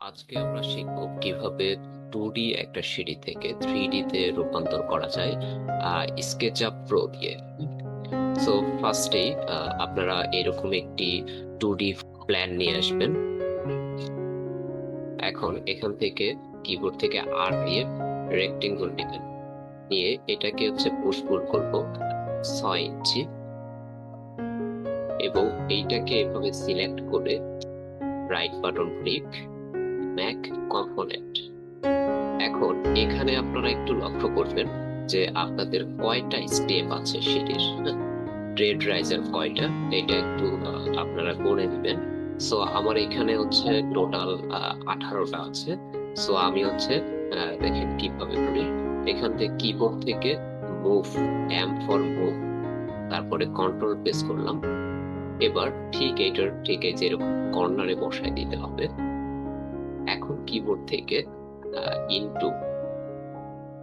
আজকে আমরা শিখব কিভাবে 2D একটা সিঁড়ি থেকে 3D তে রূপান্তর করা যায় স্কেচআপ প্রো দিয়ে। সো ফার্স্টেই আপনারা এরকম একটি 2D প্ল্যান নিয়ে আসবেন। এখন এখান থেকে কিবোর্ড থেকে আর দিয়ে রেক্টেঙ্গল নেবেন, নিয়ে এটাকে পুশ পুল করব 6 ইঞ্চি এবং এইটাকে এভাবে সিলেক্ট করে right button click, Mac component. এখন এখানে আপনারা একটু লক্ষ্য করবেন যে আপনাদের কয়টা স্টেপ আছে সিঁড়ির, ট্রেড রাইজার কয়টা, এটা একটু আপনারা গুনে নেবেন। সো আমার এখানে টোটাল 18টা আছে। সো আমি দেখেন কিভাবে করি। এখান থেকে কিবোর্ড থেকে মুভ, এম ফর মুভ, তারপরে কন্ট্রোল প্রেস করলাম। এবার ঠিক এই যেরকম কর্নারে বসায় দিতে হবে। এখন কিবোর্ড থেকে ইনটু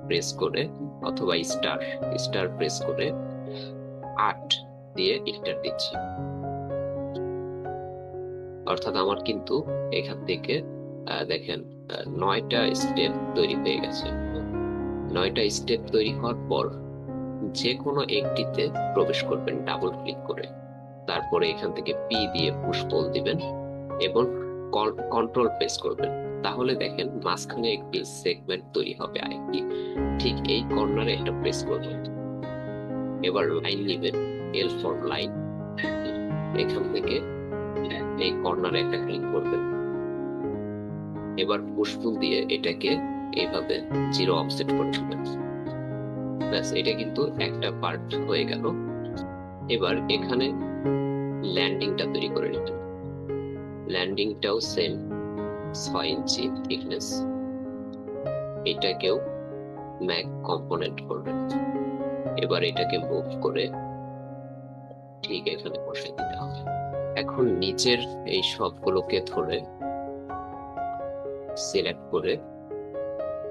প্রেস করে অথবা স্টার স্টার প্রেস করে 8 দিয়ে এন্টার দিচ্ছি। অর্থাৎ আমার কিন্তু এখান থেকে দেখেন 9টা স্টেপ তৈরি হয়ে গেছে। 9টা স্টেপ তৈরি হওয়ার পর যে কোনো একটিতে প্রবেশ করবেন ডাবল ক্লিক করে, তারপরে এখান থেকে পি দিয়ে পুশ পুল দিবেন এবং কন্ট্রোল প্রেস করবেন। তাহলে দেখেন মাঝখানে একটি সেগমেন্ট তৈরি হবে আরেকটি, ঠিক এই কর্নারে একটা প্রেস করবেন। এবার লাইন নেবেন, এল ফর লাইন, এখান থেকে এই কর্নারে একটা ক্লিক করবেন। এবার পুশ পুল দিয়ে এটাকে এইভাবে 0 অফসেট করে দেবেন। ব্যাস, এটা কিন্তু একটা পার্ট হয়ে গেল। এবার এখানে ল্যান্ডিংটা তৈরি করে নেবেন। ল্যান্ডিংটাও সেম 6 ইঞ্চি থিকনেস, এটাকেও ম্যাক কম্পোনেন্ট করবেন। এবার এটাকে মুভ করে ঠিক এখানে বসে দিতে হবে। এখন নিচের এই সবগুলোকে ধরে সিলেক্ট করে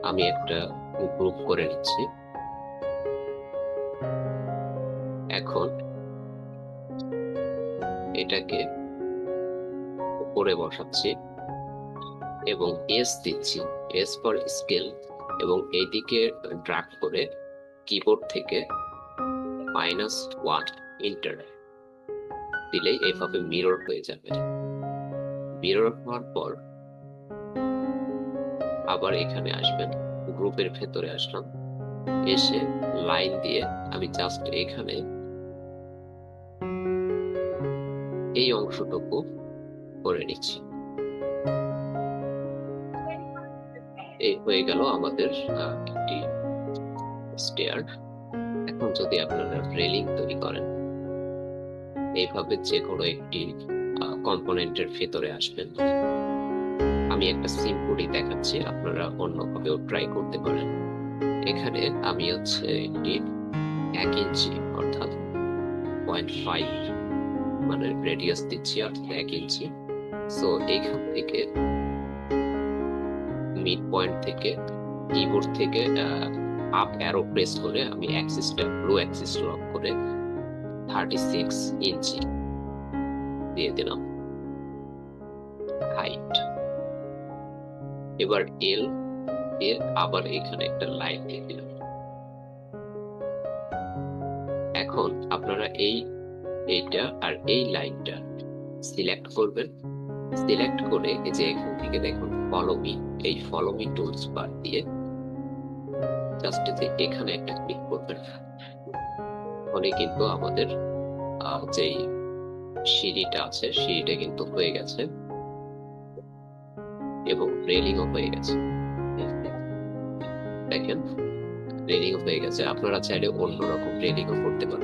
আমি একটা গ্রুপ করে নিচ্ছি। এখন এটাকে উপরে বসাচ্ছি এবং এস দিচ্ছি, এস ফর স্কেল, এবং এইদিকে ড্র্যাগ করে কিবোর্ড থেকে -1 এন্টার দিলেই এইভাবে মিরর হয়ে যাবে। মিরর হওয়ার পর আবার এখানে আসবেন, গ্রুপের ভেতরে আসলাম, এসে লাইন দিয়ে আমি জাস্ট এখানে এই অংশটুকু করে নিচ্ছি। এই হয়ে গেল আমাদের একটি স্টেয়ার। এখন যদি আপনারা রেলিং তৈরি করেন, এইভাবে যে কোনো একটি কম্পোনেন্টের ভেতরে আসবেন। আমি একটা সিম্পলি দেখাচ্ছি, আপনারা অন্যভাবেও ট্রাই করতে পারেন। এখানে আমি একটি 1 ইঞ্চি অর্থাৎ 0.5 মানে রেডিয়াস দিচ্ছি, অর্থাৎ 1 ইঞ্চি। সো এখান থেকে মিড পয়েন্ট থেকে কিবোর্ড থেকে আপ অ্যারো প্রেস করে আমি ব্লু অ্যাক্সিস লক করে 36 ইঞ্চি দিয়ে দিলাম হাইট। এবার এল দিয়ে আবার এখানে একটা লাইন দিয়ে দিলাম। এখন আপনারা এইটা আর এই লাইনটা সিলেক্ট করবেন। সিলেক্ট করে এই যে এখান থেকে দেখুন ফলো মি, এই ফলো মি টুলস বার দিয়ে জাস্ট এখানে একটা ক্লিক করবেন। ফলে কিন্তু আমাদের যে সিঁড়িটা আছে সিঁড়িটা কিন্তু হয়ে গেছে এবং রেলিংও হয়ে গেছে। দেখেন রেলিংও হয়ে গেছে। আপনারা চাইলে অন্যরকম রেলিংও করতে পারেন।